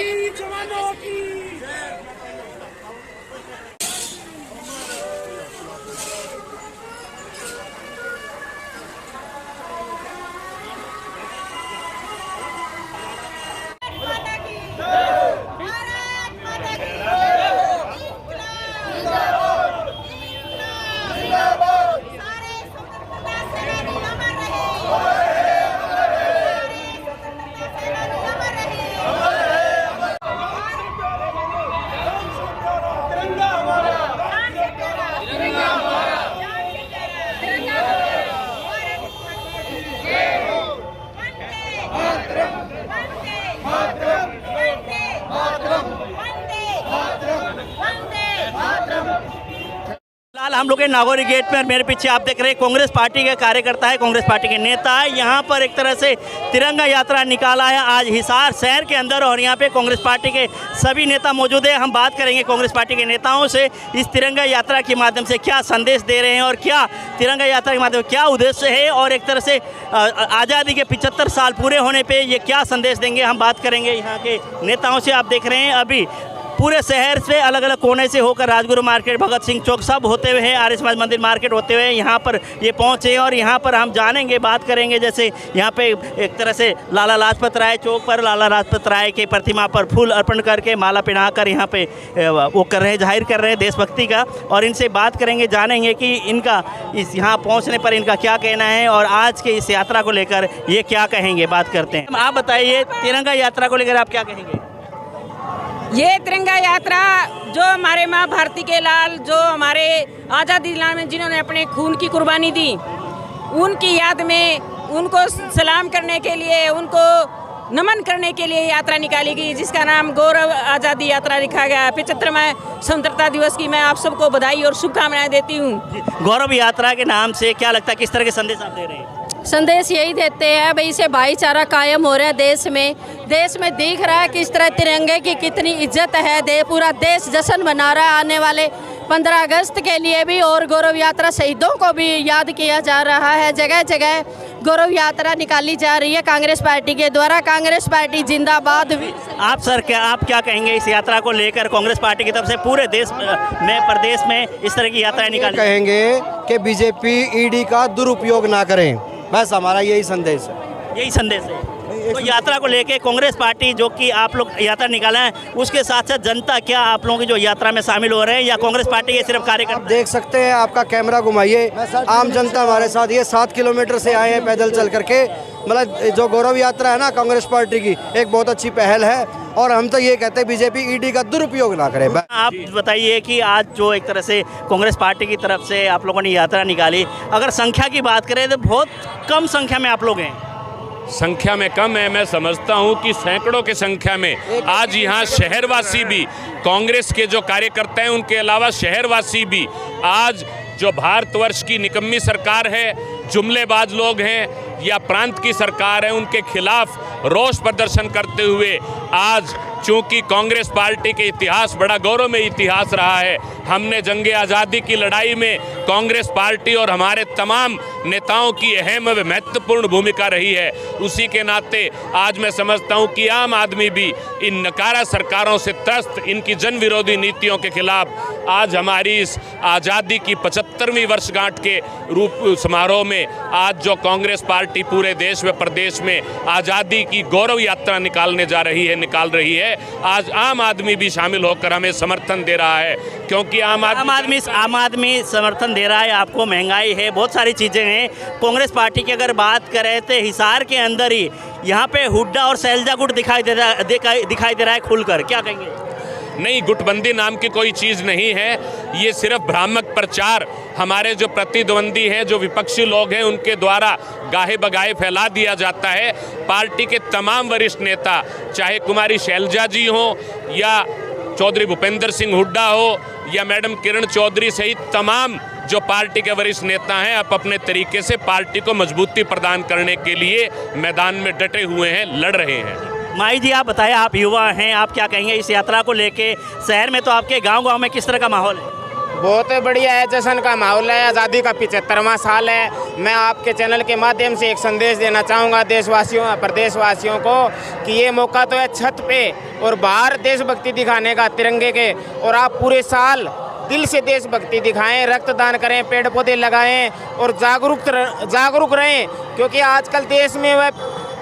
की, जवानों की। फिलहाल हम लोग नागौरी गेट पे और मेरे पीछे आप देख रहे हैं कांग्रेस पार्टी के कार्यकर्ता है, कांग्रेस पार्टी के नेता है। यहाँ पर एक तरह से तिरंगा यात्रा निकाला है आज हिसार शहर के अंदर और यहाँ पे कांग्रेस पार्टी के सभी नेता मौजूद है। हम बात करेंगे कांग्रेस पार्टी के नेताओं से इस तिरंगा यात्रा के माध्यम से क्या संदेश दे रहे हैं और क्या तिरंगा यात्रा के माध्यम से क्या उद्देश्य है और एक तरह से आज़ादी के 75 साल पूरे होने पर ये क्या संदेश देंगे। हम बात करेंगे यहाँ के नेताओं से। आप देख रहे हैं अभी पूरे शहर से अलग अलग कोने से होकर राजगुरु मार्केट, भगत सिंह चौक सब होते हुए आर्य समाज मंदिर मार्केट होते हुए यहाँ पर ये पहुँचे और यहाँ पर हम जानेंगे, बात करेंगे। जैसे यहाँ पे एक तरह से लाला लाजपत राय चौक पर लाला लाजपत राय की प्रतिमा पर फूल अर्पण करके माला पहनाकर यहाँ पे वो कर रहे हैं, जाहिर कर रहे हैं देशभक्ति का। और इनसे बात करेंगे, जानेंगे कि इनका इस यहाँ पहुँचने पर इनका क्या कहना है और आज के इस यात्रा को लेकर ये क्या कहेंगे, बात करते हैं। आप बताइए तिरंगा यात्रा को लेकर आप क्या कहेंगे? ये तिरंगा यात्रा जो हमारे माँ भारती के लाल, जो हमारे आज़ादी दिलाने में जिन्होंने अपने खून की कुर्बानी दी, उनकी याद में उनको सलाम करने के लिए, उनको नमन करने के लिए यात्रा निकाली गई, जिसका नाम गौरव आज़ादी यात्रा लिखा गया है। 75वें स्वतंत्रता दिवस की मैं आप सबको बधाई और शुभकामनाएं देती हूँ। गौरव यात्रा के नाम से क्या लगता है किस तरह के संदेश आप दे रहे हैं? संदेश यही देते हैं भाई, इसे भाईचारा कायम हो रहा है देश में दिख रहा है किस तरह तिरंगे की कितनी इज्जत है। पूरा देश जश्न मना रहा है आने वाले 15 अगस्त के लिए भी, और गौरव यात्रा शहीदों को भी याद किया जा रहा है। जगह जगह गौरव यात्रा निकाली जा रही है कांग्रेस पार्टी के द्वारा। कांग्रेस पार्टी जिंदाबाद। आप क्या कहेंगे इस यात्रा को लेकर? कांग्रेस पार्टी की तरफ से पूरे देश में, प्रदेश में इस तरह की यात्राएं निकाली कहेंगे कि बीजेपी ईडी का दुरुपयोग ना करें, बस हमारा यही संदेश है। यही संदेश है। तो यात्रा को लेके कांग्रेस पार्टी जो कि आप लोग यात्रा निकाला है, उसके साथ साथ जनता क्या आप लोगों की जो यात्रा में शामिल हो रहे हैं या कांग्रेस पार्टी के सिर्फ कार्यकर्ता? देख सकते हैं, आपका कैमरा घुमाइए, आम जनता हमारे साथ। ये 7 किलोमीटर से आए हैं पैदल चल करके। मतलब जो गौरव यात्रा है ना कांग्रेस पार्टी की, एक बहुत अच्छी पहल है और हम तो ये कहते हैं बीजेपी ईडी का दुरुपयोग ना करे। आप बताइए कि आज जो एक तरह से कांग्रेस पार्टी की तरफ से आप लोगों ने यात्रा निकाली, अगर संख्या की बात करें तो बहुत कम संख्या में आप लोग हैं। संख्या में कम है, मैं समझता हूं कि सैकड़ों की संख्या में आज यहाँ शहरवासी भी, कांग्रेस के जो कार्यकर्ता हैं उनके अलावा शहरवासी भी आज जो भारतवर्ष की निकम्मी सरकार है, जुमलेबाज लोग हैं या प्रांत की सरकार है, उनके खिलाफ रोष प्रदर्शन करते हुए आज चूंकि कांग्रेस पार्टी के इतिहास बड़ा गौरवमय इतिहास रहा है, हमने जंगे आज़ादी की लड़ाई में कांग्रेस पार्टी और हमारे तमाम नेताओं की अहम व महत्वपूर्ण भूमिका रही है। उसी के नाते आज मैं समझता हूं कि आम आदमी भी इन नकारा सरकारों से त्रस्त, इनकी जन विरोधी नीतियों के खिलाफ आज हमारी इस आज़ादी की 75वीं वर्षगांठ के रूप समारोह में आज जो कांग्रेस पार्टी पूरे देश व प्रदेश में आज़ादी की गौरव यात्रा निकाल रही है, आज आम आदमी भी शामिल होकर हमें समर्थन दे रहा है। क्योंकि आम आदमी समर्थन दे रहा है आपको। महंगाई है, बहुत सारी चीज़ें हैं। कांग्रेस पार्टी की अगर बात करें तो हिसार के अंदर ही यहाँ पे हुड्डा और सैलजा गुट दिखाई दे रहा है खुलकर, क्या कहेंगे? नहीं, गुटबंदी नाम की कोई चीज़ नहीं है। ये सिर्फ भ्रामक प्रचार हमारे जो प्रतिद्वंदी हैं, जो विपक्षी लोग हैं, उनके द्वारा गाहे बगाहे फैला दिया जाता है। पार्टी के तमाम वरिष्ठ नेता, चाहे कुमारी शैलजा जी हो या चौधरी भूपेंद्र सिंह हुड्डा हो या मैडम किरण चौधरी सहित तमाम जो पार्टी के वरिष्ठ नेता हैं, आप अपने तरीके से पार्टी को मजबूती प्रदान करने के लिए मैदान में डटे हुए हैं, लड़ रहे हैं। माई जी, आप बताएं, आप युवा हैं, आप क्या कहेंगे इस यात्रा को लेके? शहर में तो आपके गांव में किस तरह का माहौल है? बहुत बढ़िया है, जश्न का माहौल है। आज़ादी का 75वां साल है। मैं आपके चैनल के माध्यम से एक संदेश देना चाहूँगा देशवासियों, प्रदेशवासियों को कि ये मौका तो है छत पे और बाहर देशभक्ति दिखाने का तिरंगे के, और आप पूरे साल दिल से देशभक्ति दिखाएं, रक्तदान करें, पेड़ पौधे लगाएं और जागरूक रहें। क्योंकि आजकल देश में वह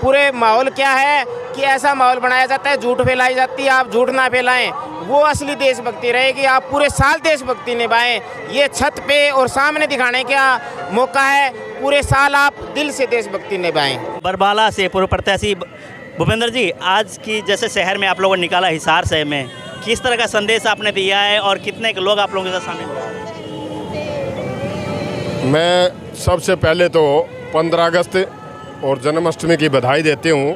पूरे माहौल क्या है कि ऐसा माहौल बनाया जाता है, झूठ फैलाई जाती है। आप झूठ ना फैलाएं, वो असली देशभक्ति रहेगी। आप पूरे साल देशभक्ति निभाएं। ये छत पे और सामने दिखाने का मौका है। पूरे साल आप दिल से देशभक्ति निभाएं। बरबाला से पूर्व प्रत्याशी भूपेंद्र जी, आज की जैसे शहर में आप लोगों ने निकाला हिसार शहर में, किस तरह का संदेश आपने दिया है और कितने लोग आप लोगों के साथ शामिल हुए? मैं सबसे पहले तो 15 अगस्त और जन्माष्टमी की बधाई देती हूँ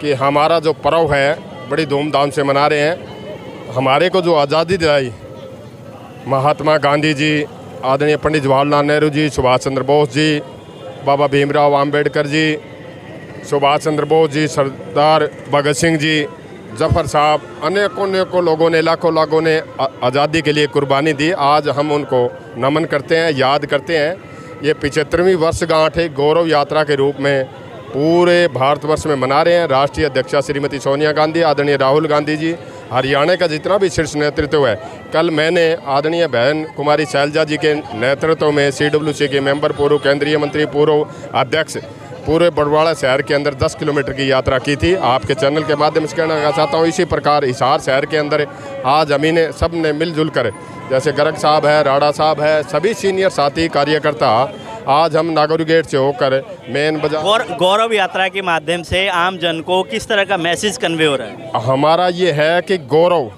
कि हमारा जो पर्व है बड़ी धूमधाम से मना रहे हैं। हमारे को जो आज़ादी दिलाई महात्मा गांधी जी, आदरणीय पंडित जवाहरलाल नेहरू जी, सुभाष चंद्र बोस जी, बाबा भीमराव आम्बेडकर जी, सुभाष चंद्र बोस जी, सरदार भगत सिंह जी, जफर साहब, अनेकों लोगों ने, लाखों लोगों ने आज़ादी के लिए कुर्बानी दी। आज हम उनको नमन करते हैं, याद करते हैं। ये 75वीं वर्षगांठ है, गौरव यात्रा के रूप में पूरे भारतवर्ष में मना रहे हैं। राष्ट्रीय अध्यक्षा श्रीमती सोनिया गांधी, आदरणीय राहुल गांधी जी, हरियाणा का जितना भी शीर्ष नेतृत्व है। कल मैंने आदरणीय बहन कुमारी शैलजा जी के नेतृत्व में CWC के मेंबर, पूर्व केंद्रीय मंत्री, पूर्व अध्यक्ष, पूरे बड़वाड़ा शहर के अंदर 10 किलोमीटर की यात्रा की थी। आपके चैनल के माध्यम से कहना चाहता हूँ, इसी प्रकार हिसार शहर के अंदर आज हमी ने सब ने मिलजुल कर, जैसे गर्ग साहब है, राणा साहब है, सभी सीनियर साथी कार्यकर्ता आज हम नागौरी गेट से होकर मेन बाजार गौरव यात्रा के माध्यम से आम जन को किस तरह का मैसेज कन्वे हो रहा है? हमारा ये है कि गौरव,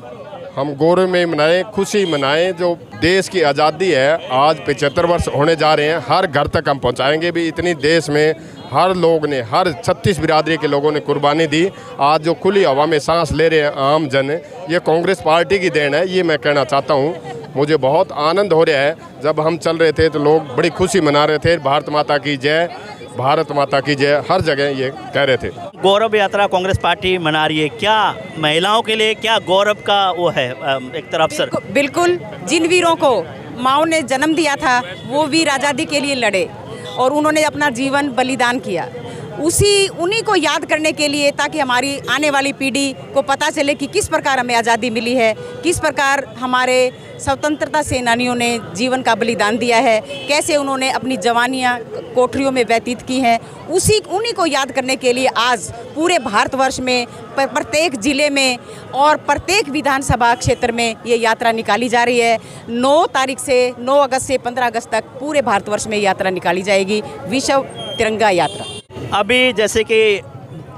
हम गौरव में मनाएं, खुशी मनाएं। जो देश की आज़ादी है आज 75 वर्ष होने जा रहे हैं, हर घर तक हम पहुंचाएंगे भी। इतनी देश में हर लोग ने, हर 36 बिरादरी के लोगों ने कुर्बानी दी। आज जो खुली हवा में सांस ले रहे हैं आम जन, ये कांग्रेस पार्टी की देन है। ये मैं कहना चाहता हूँ। मुझे बहुत आनंद हो रहा है। जब हम चल रहे थे तो लोग बड़ी खुशी मना रहे थे, भारत माता की जय, भारत माता की जय, हर जगह ये कह रहे थे। गौरव यात्रा कांग्रेस पार्टी मना रही है, क्या महिलाओं के लिए क्या गौरव का वो है एक तरफ अवसर? बिल्कुल, जिन वीरों को माओ ने जन्म दिया था वो वीर आज़ादी के लिए लड़े और उन्होंने अपना जीवन बलिदान किया। उन्हीं को याद करने के लिए, ताकि हमारी आने वाली पीढ़ी को पता चले कि किस प्रकार हमें आज़ादी मिली है, किस प्रकार हमारे स्वतंत्रता सेनानियों ने जीवन का बलिदान दिया है, कैसे उन्होंने अपनी जवानियां कोठरियों में व्यतीत की हैं। उन्हीं को याद करने के लिए आज पूरे भारतवर्ष में प्रत्येक ज़िले में और प्रत्येक विधानसभा क्षेत्र में ये यात्रा निकाली जा रही है। 9 अगस्त से 15 अगस्त तक पूरे भारतवर्ष में यात्रा निकाली जाएगी, विश्व तिरंगा यात्रा। अभी जैसे कि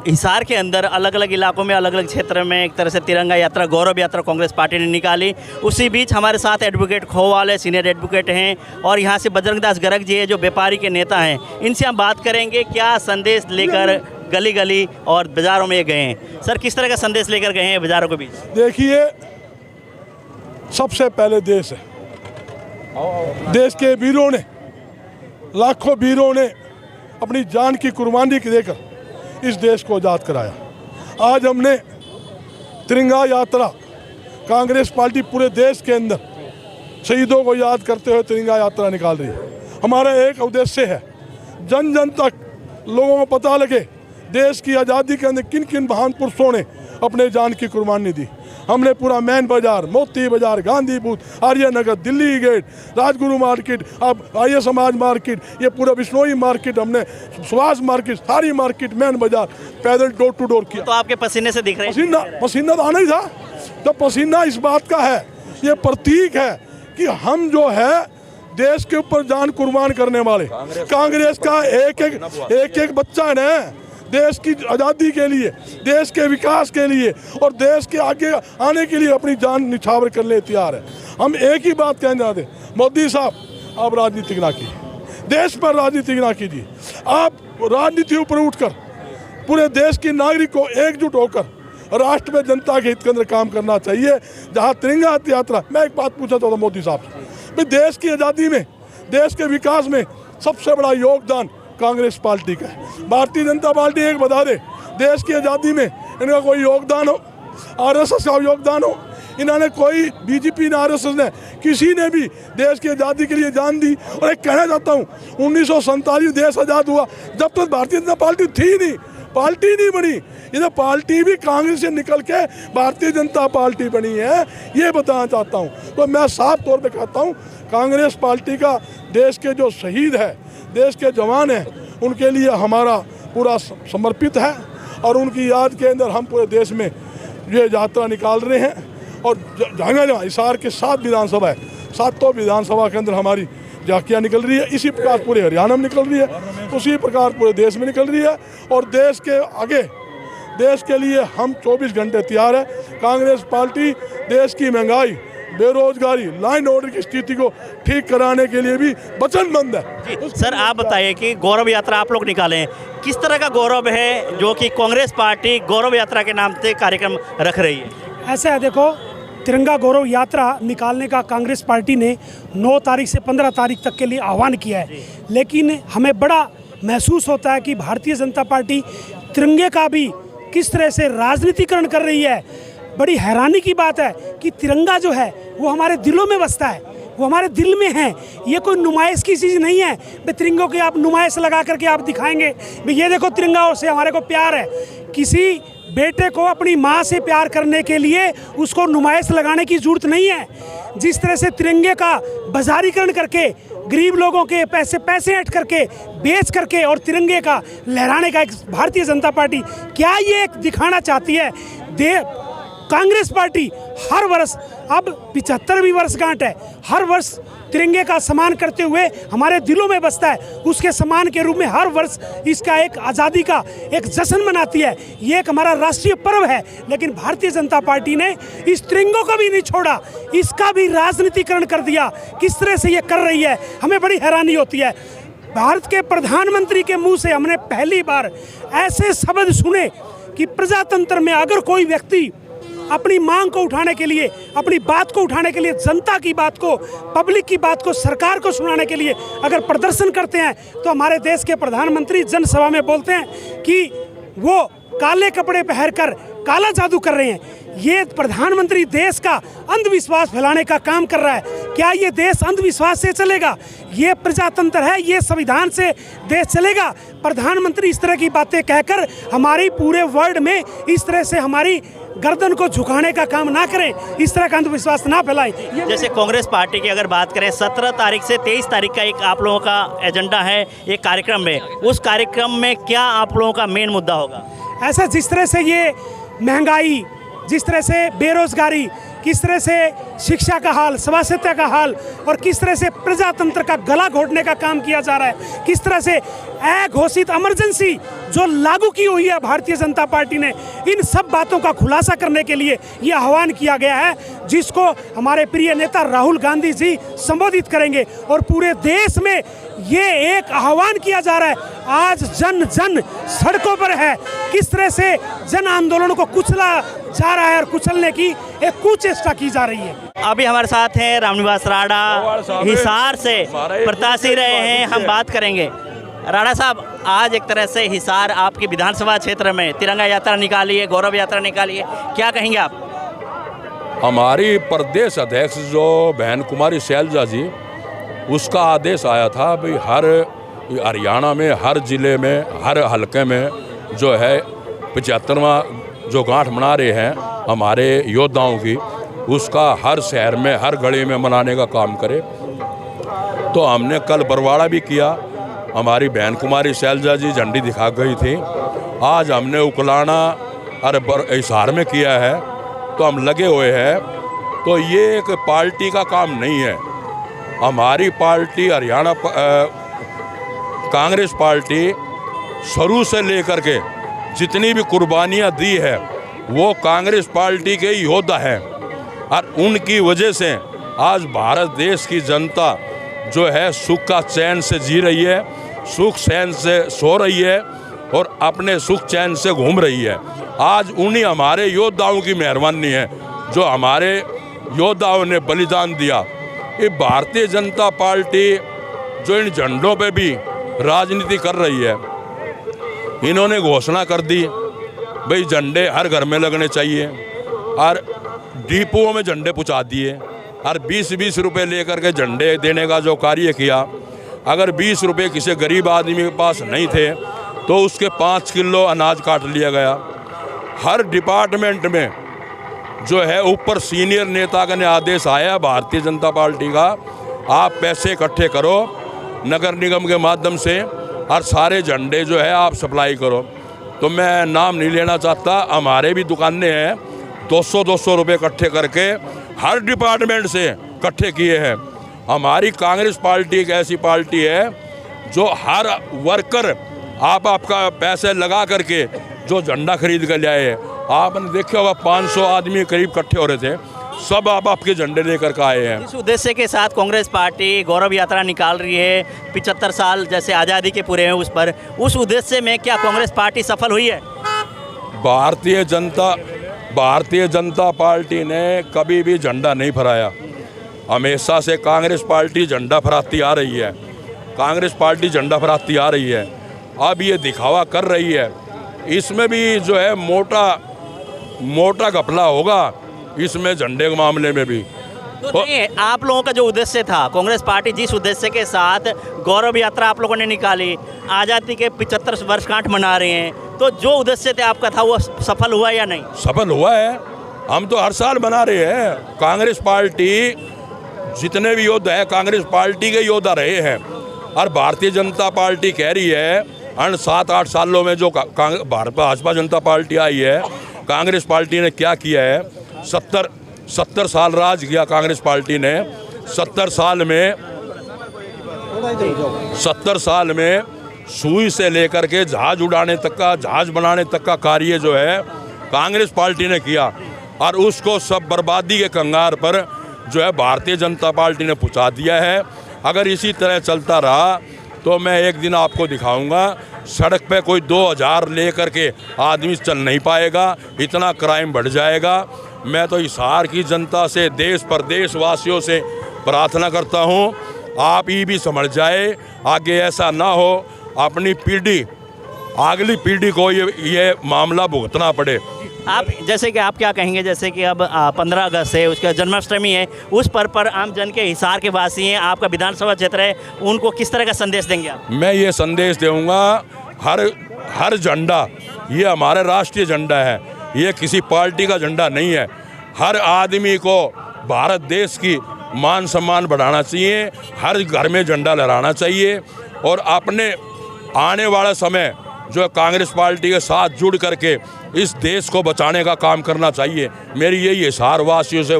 हिसार के अंदर अलग अलग इलाकों में, अलग अलग क्षेत्र में एक तरह से तिरंगा यात्रा, गौरव यात्रा कांग्रेस पार्टी ने निकाली। उसी बीच हमारे साथ एडवोकेट खोवाल है, सीनियर एडवोकेट हैं, और यहाँ से बजरंग दास गर्ग जी है जो व्यापारी के नेता हैं। इनसे हम बात करेंगे क्या संदेश लेकर गली गली और बाज़ारों में गए हैं। सर, किस तरह का संदेश लेकर गए हैं बाज़ारों के बीच? देखिए, सबसे पहले देश है, देश के वीरों ने, लाखों वीरों ने अपनी जान की कुर्बानी देकर इस देश को आज़ाद कराया। आज हमने तिरंगा यात्रा, कांग्रेस पार्टी पूरे देश के अंदर शहीदों को याद करते हुए तिरंगा यात्रा निकाल रही है। हमारा एक उद्देश्य है, जन जन तक लोगों को पता लगे देश की आज़ादी के अंदर किन किन महान पुरुषों ने अपने जान की कुर्बानी दी। हमने पूरा man Bazaar, Moti Bazaar, Gandhi booth, Aryanagar, Delhi gate, Rajguru market, अब आर्य समाज मार्केट, ये पूरा बिश्नोई मार्केट, हमने सुभाष मार्केट, सारी मार्केट, मैन बाजार पैदल डोर टू डोर किया। तो आपके पसीने से दिख रहे हैं? पसीना तो आना ही था। तो पसीना इस बात का है, ये प्रतीक है कि हम जो है देश के ऊपर जान कुर्बान करने वाले, कांग्रेस का एक बच्चा है ना, देश की आज़ादी के लिए, देश के विकास के लिए और देश के आगे आने के लिए अपनी जान निछावर करने तैयार है। हम एक ही बात कहना चाहते हैं, मोदी साहब, आप राजनीतिक ना कीजिए, देश पर राजनीतिक ना कीजिए। आप राजनीति ऊपर उठकर पूरे देश के नागरिक को एकजुट होकर राष्ट्र में जनता के हित के अंदर काम करना चाहिए। जहाँ तिरंगा यात्रा, मैं एक बात पूछना चाहता हूँ मोदी साहब से, देश की आज़ादी में, देश के विकास में सबसे बड़ा योगदान कांग्रेस पार्टी का है। भारतीय जनता पार्टी एक बता दे, देश की आज़ादी में इनका कोई योगदान हो, RSS का योगदान हो, इन्होंने कोई बीजेपी ने, आरएसएस ने, किसी ने भी देश की आज़ादी के लिए जान दी। और एक कहना चाहता हूँ, 1947 देश आज़ाद हुआ, जब तक भारतीय जनता पार्टी थी नहीं, पार्टी नहीं बनी। ये तो पार्टी भी कांग्रेस से निकल के भारतीय जनता पार्टी बनी है, ये बताना चाहता हूँ। तो मैं साफ तौर पे कहता हूँ, कांग्रेस पार्टी का देश के जो शहीद है, देश के जवान हैं, उनके लिए हमारा पूरा समर्पित है। और उनकी याद के अंदर हम पूरे देश में ये यात्रा निकाल रहे हैं। और जगह जगह हिसार के 7 विधानसभा है, 7 विधानसभा के अंदर हमारी झांकियाँ निकल रही है। इसी प्रकार पूरे हरियाणा में निकल रही है, उसी प्रकार पूरे देश में निकल रही है। और देश के आगे, देश के लिए हम 24 घंटे तैयार है। कांग्रेस पार्टी देश की महंगाई, बेरोजगारी, लाइन ऑर्डर की स्थिति को ठीक कराने के लिए भी वचनबद्ध है। जी सर, आप बताइए कि गौरव यात्रा आप लोग निकाले हैं, किस तरह का गौरव है जो कि कांग्रेस पार्टी गौरव यात्रा के नाम से कार्यक्रम रख रही है? ऐसा है, देखो, तिरंगा गौरव यात्रा निकालने का कांग्रेस पार्टी ने 9 तारीख से 15 तारीख तक के लिए आह्वान किया है। लेकिन हमें बड़ा महसूस होता है कि भारतीय जनता पार्टी तिरंगे का भी किस तरह से राजनीतिकरण कर रही है। बड़ी हैरानी की बात है कि तिरंगा जो है वो हमारे दिलों में बसता है, वो हमारे दिल में है। ये कोई नुमाइश की चीज़ नहीं है भाई तिरंगों की आप नुमाइश लगा करके आप दिखाएंगे भाई ये देखो तिरंगा से हमारे को प्यार है। किसी बेटे को अपनी माँ से प्यार करने के लिए उसको नुमाइश लगाने की ज़रूरत नहीं है। जिस तरह से तिरंगे का बाजारीकरण करके, गरीब लोगों के पैसे ऐंठ करके, बेच करके और तिरंगे का लहराने का एक भारतीय जनता पार्टी क्या ये एक दिखाना चाहती है? कांग्रेस पार्टी हर वर्ष, अब 75वीं वर्षगांठ है, हर वर्ष तिरंगे का सम्मान करते हुए हमारे दिलों में बसता है। उसके सम्मान के रूप में हर वर्ष इसका एक आज़ादी का एक जश्न मनाती है। ये एक हमारा राष्ट्रीय पर्व है। लेकिन भारतीय जनता पार्टी ने इस तिरंगों को भी नहीं छोड़ा, इसका भी राजनीतिकरण कर दिया। किस तरह से ये कर रही है, हमें बड़ी हैरानी होती है। भारत के प्रधानमंत्री के मुंह से हमने पहली बार ऐसे शब्द सुने कि प्रजातंत्र में अगर कोई व्यक्ति अपनी मांग को उठाने के लिए, अपनी बात को उठाने के लिए, जनता की बात को, पब्लिक की बात को, सरकार को सुनाने के लिए अगर प्रदर्शन करते हैं तो हमारे देश के प्रधानमंत्री जनसभा में बोलते हैं कि वो काले कपड़े पहनकर काला जादू कर रहे हैं। ये प्रधानमंत्री देश का अंधविश्वास फैलाने का काम कर रहा है। क्या ये देश अंधविश्वास से चलेगा? ये प्रजातंत्र है, ये संविधान से देश चलेगा? प्रधानमंत्री इस तरह की बातें कहकर हमारी पूरे वर्ल्ड में इस तरह से हमारी गर्दन को झुकाने का काम ना करें, इस तरह का अंधविश्वास ना फैलाएं। जैसे कांग्रेस पार्टी की अगर बात करें, 17 तारीख से 23 तारीख का एक आप लोगों का एजेंडा है एक कार्यक्रम में, उस कार्यक्रम में क्या आप लोगों का मेन मुद्दा होगा? ऐसा जिस तरह से ये महंगाई, जिस तरह से बेरोजगारी, किस तरह से शिक्षा का हाल, स्वास्थ्य का हाल और किस तरह से प्रजातंत्र का गला घोटने का काम किया जा रहा है, किस तरह से अघोषित इमरजेंसी जो लागू की हुई है भारतीय जनता पार्टी ने, इन सब बातों का खुलासा करने के लिए ये आह्वान किया गया है, जिसको हमारे प्रिय नेता राहुल गांधी जी संबोधित करेंगे। और पूरे देश में ये एक आह्वान किया जा रहा है। आज जन जन सड़कों पर है, किस तरह से जन आंदोलन को कुचला जा रहा है और कुचलने की एक कुचेष्टा की जा रही है। अभी हमारे साथ हैं रामनिवास राणा, हिसार से प्रत्याशी रहे हैं, हम बात करेंगे। राणा साहब, आज एक तरह से हिसार आपकी विधानसभा क्षेत्र में तिरंगा यात्रा निकाली है, गौरव यात्रा निकाली है, क्या कहेंगे आप? हमारी प्रदेश अध्यक्ष जो बहन कुमारी शैलजा जी, उसका आदेश आया था भाई हर हरियाणा में, हर ज़िले में, हर हलके में जो है 75वां जो गांठ मना रहे हैं हमारे योद्धाओं की, उसका हर शहर में, हर गली में मनाने का काम करे। तो हमने कल बरवाड़ा भी किया, हमारी बहन कुमारी शैलजा जी झंडी दिखा गई थी। आज हमने उकलाना और हिसार में किया है, तो हम लगे हुए हैं। तो ये एक पार्टी का काम नहीं है। हमारी पार्टी हरियाणा कांग्रेस पार्टी शुरू से लेकर के जितनी भी कुर्बानियाँ दी है वो कांग्रेस पार्टी के योद्धा हैं, और उनकी वजह से आज भारत देश की जनता जो है सुख का चैन से जी रही है, सुख चैन से सो रही है और अपने सुख चैन से घूम रही है। आज उन्हीं हमारे योद्धाओं की मेहरबानी है जो हमारे योद्धाओं ने बलिदान दिया। ये भारतीय जनता पार्टी जो इन झंडों पे भी राजनीति कर रही है, इन्होंने घोषणा कर दी भाई झंडे हर घर में लगने चाहिए, और डिपुओं में झंडे पहुंचा दिए और 20-20 रुपए लेकर के झंडे देने का जो कार्य किया। अगर 20 रुपए किसी गरीब आदमी के पास नहीं थे तो उसके 5 किलो अनाज काट लिया गया। हर डिपार्टमेंट में जो है ऊपर सीनियर नेता का ने आदेश आया भारतीय जनता पार्टी का, आप पैसे इकट्ठे करो नगर निगम के माध्यम से और सारे झंडे जो है आप सप्लाई करो। तो मैं नाम नहीं लेना चाहता, हमारे भी दुकानें हैं, 200-200 रुपये इकट्ठे करके हर डिपार्टमेंट से इकट्ठे किए हैं। हमारी कांग्रेस पार्टी एक ऐसी पार्टी है जो हर वर्कर आपका पैसे लगा करके जो झंडा खरीद कर लाए है। आपने देखा होगा 500 आदमी करीब इकट्ठे हो रहे थे, सब आपके झंडे लेकर के आए हैं। इस उद्देश्य के साथ कांग्रेस पार्टी गौरव यात्रा निकाल रही है, 75 साल जैसे आज़ादी के पूरे हैं उस पर, उस उद्देश्य में क्या कांग्रेस पार्टी सफल हुई है? भारतीय जनता पार्टी ने कभी भी झंडा नहीं फहराया। हमेशा से कांग्रेस पार्टी झंडा फहराती आ रही है, कांग्रेस पार्टी झंडा फहराती आ रही है। अब ये दिखावा कर रही है, इसमें भी जो है मोटा घपला होगा इसमें, झंडे के मामले में भी। तो नहीं, आप लोगों का जो उद्देश्य था, कांग्रेस पार्टी जिस उद्देश्य के साथ गौरव यात्रा आप लोगों ने निकाली, आज़ादी के 75 वर्षगांठ मना रहे हैं, तो जो उद्देश्य थे आपका था वो सफल हुआ या नहीं? सफल हुआ है, हम तो हर साल मना रहे हैं। कांग्रेस पार्टी जितने भी योद्धा है कांग्रेस पार्टी के योद्धा रहे हैं, और भारतीय जनता पार्टी कह रही है 7-8 सालों में जो भाजपा जनता पार्टी आई है, कांग्रेस पार्टी ने क्या किया है। 70 साल राज किया कांग्रेस पार्टी ने। 70 साल में सुई से लेकर के जहाज उड़ाने तक का, जहाज बनाने तक का कार्य जो है कांग्रेस पार्टी ने किया, और उसको सब बर्बादी के कंगार पर जो है भारतीय जनता पार्टी ने पहुंचा दिया है। अगर इसी तरह चलता रहा तो मैं एक दिन आपको दिखाऊंगा, सड़क पे कोई 2000 लेकर के आदमी चल नहीं पाएगा, इतना क्राइम बढ़ जाएगा। मैं तो हिसार की जनता से, देश प्रदेश वासियों से प्रार्थना करता हूं, आप ये भी समझ जाए आगे ऐसा ना हो, अपनी पीढ़ी, अगली पीढ़ी को ये मामला भुगतना पड़े। आप जैसे कि आप क्या कहेंगे, जैसे कि अब 15 अगस्त है, उसका जन्माष्टमी है, उस पर आम जन के हिसार के वासी हैं, आपका विधानसभा क्षेत्र है, उनको किस तरह का संदेश देंगे आप? मैं ये संदेश दूंगा, हर झंडा ये हमारा राष्ट्रीय झंडा है, ये किसी पार्टी का झंडा नहीं है। हर आदमी को भारत देश की मान सम्मान बढ़ाना चाहिए, हर घर में झंडा लहराना चाहिए, और अपने आने वाला समय जो कांग्रेस पार्टी के साथ जुड़ करके इस देश को बचाने का काम करना चाहिए। मेरी यही हिसार वासियों से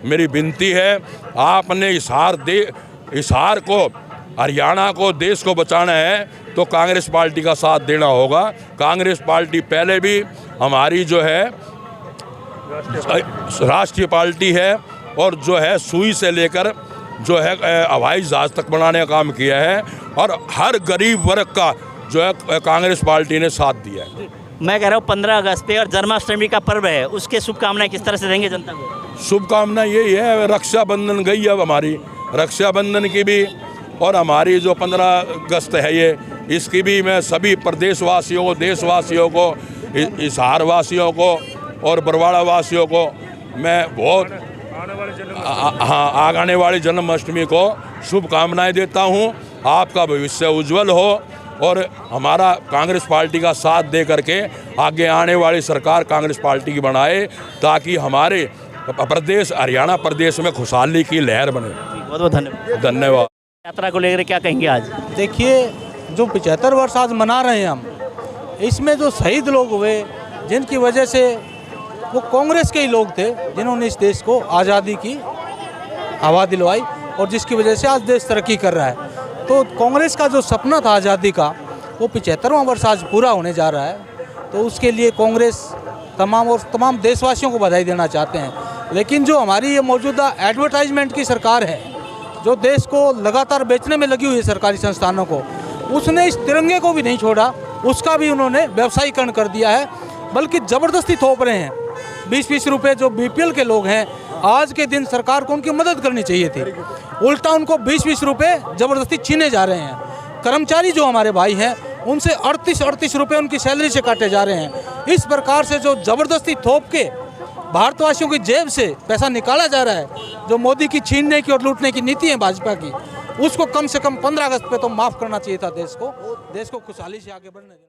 मेरी विनती है, आपने हिसार को, हरियाणा को, देश को बचाना है तो कांग्रेस पार्टी का साथ देना होगा। कांग्रेस पार्टी पहले भी हमारी जो है राष्ट्रीय पार्टी है, और जो है सुई से लेकर जो है हवाई जहाज तक बनाने का काम किया है, और हर गरीब वर्ग का जो है कांग्रेस पार्टी ने साथ दिया है। मैं कह रहा हूँ 15 अगस्त पे और जन्माष्टमी का पर्व है, उसके शुभकामनाएं किस तरह से देंगे जनता को? शुभकामना यही है, रक्षाबंधन गई अब हमारी, रक्षाबंधन की भी, और हमारी जो 15 अगस्त है ये, इसकी भी मैं सभी प्रदेशवासियों को, देशवासियों को, हिसार वासियों को और बरवाड़ा वासियों को मैं बहुत आने वाली जन्माष्टमी को शुभकामनाएं देता हूं। आपका भविष्य उज्जवल हो और हमारा कांग्रेस पार्टी का साथ दे करके आगे आने वाली सरकार कांग्रेस पार्टी की बनाए, ताकि हमारे प्रदेश हरियाणा प्रदेश में खुशहाली की लहर बने। बहुत बहुत धन्यवाद। धन्यवाद। यात्रा को लेकर क्या कहेंगे आज? देखिए, जो 75 वर्ष आज मना रहे हैं हम, इसमें जो शहीद लोग हुए, जिनकी वजह से वो कांग्रेस के ही लोग थे जिन्होंने इस देश को आज़ादी की हवा दिलवाई, और जिसकी वजह से आज देश तरक्की कर रहा है। तो कांग्रेस का जो सपना था आज़ादी का, वो 75वां वर्ष आज पूरा होने जा रहा है। तो उसके लिए कांग्रेस तमाम देशवासियों को बधाई देना चाहते हैं। लेकिन जो हमारी ये मौजूदा एडवर्टाइजमेंट की सरकार है, जो देश को लगातार बेचने में लगी हुई है सरकारी संस्थानों को, उसने इस तिरंगे को भी नहीं छोड़ा, उसका भी उन्होंने व्यवसायीकरण कर दिया है, बल्कि ज़बरदस्ती थोप रहे हैं। 20-20 रुपये जो BPL के लोग हैं, आज के दिन सरकार को उनकी मदद करनी चाहिए थी, उल्टा उनको 20-20 रुपये ज़बरदस्ती छीने जा रहे हैं। कर्मचारी जो हमारे भाई हैं, उनसे 38 रुपये उनकी सैलरी से काटे जा रहे हैं। इस प्रकार से जो ज़बरदस्ती थोप के भारतवासियों की जेब से पैसा निकाला जा रहा है, जो मोदी की छीनने की और लूटने की नीति है भाजपा की, उसको कम से कम 15 अगस्त पे तो माफ़ करना चाहिए था देश को खुशहाली से आगे बढ़ने देना।